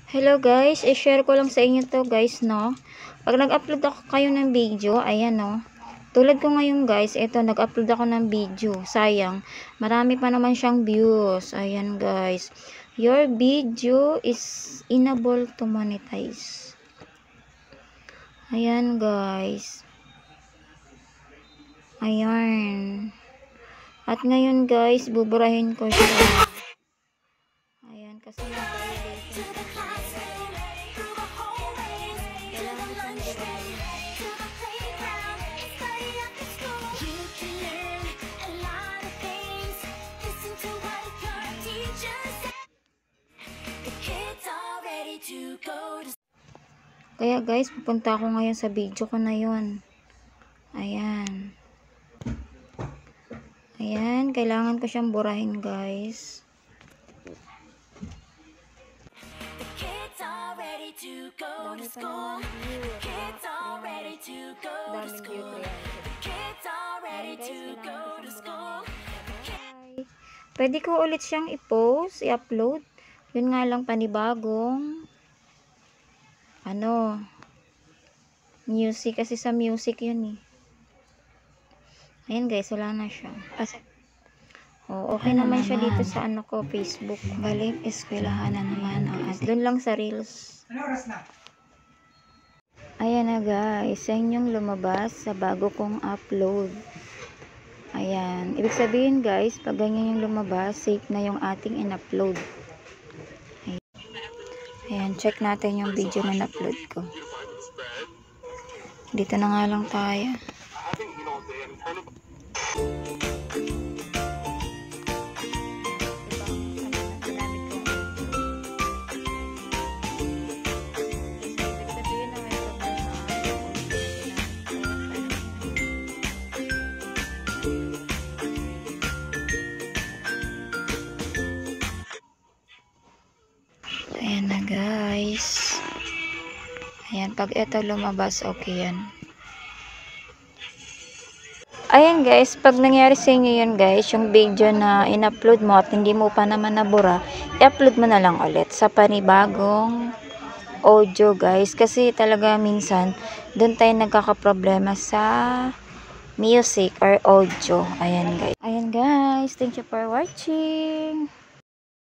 Hello guys, i-share ko lang sa inyo to guys, no. Pag nag-upload ako kayo ng video, ayan no. Tulad ko ngayon guys, ito nag-upload ako ng video. Sayang, marami pa naman siyang views. Ayan guys. Your video is unable to monetize. Ayan guys. Ayan. At ngayon guys, buburahin ko siya. Ayan, kasi yung validation kaya guys, pupunta ako ngayon sa video ko na yun. Ayan. Ayan, kailangan ko siyang burahin guys. Pwede ko ulit siyang i-post, i-upload. Yun nga lang panibagong music, kasi sa music yun eh. Ayan guys, wala na siya. Okay naman siya dito sa Facebook. Balik, eskwelahan na naman ang doon lang sa Reels. Ayan na guys, sa inyong lumabas sa bago kong upload. Ayan, ibig sabihin guys, pag ganyan yung lumabas, safe na yung ating in-upload. Ayan, check natin yung video na na-upload ko. Dito na nga lang tayo. Ayan na guys. Ayan, pag ito lumabas, okay yan. Ayan guys, pag nangyari sa inyo yun guys, yung video na in-upload mo at hindi mo pa naman nabura, i-upload mo na lang ulit sa panibagong audio guys. Kasi talaga minsan, doon tayo nagkakaproblema sa music or audio. Ayan guys. Ayan guys, thank you for watching.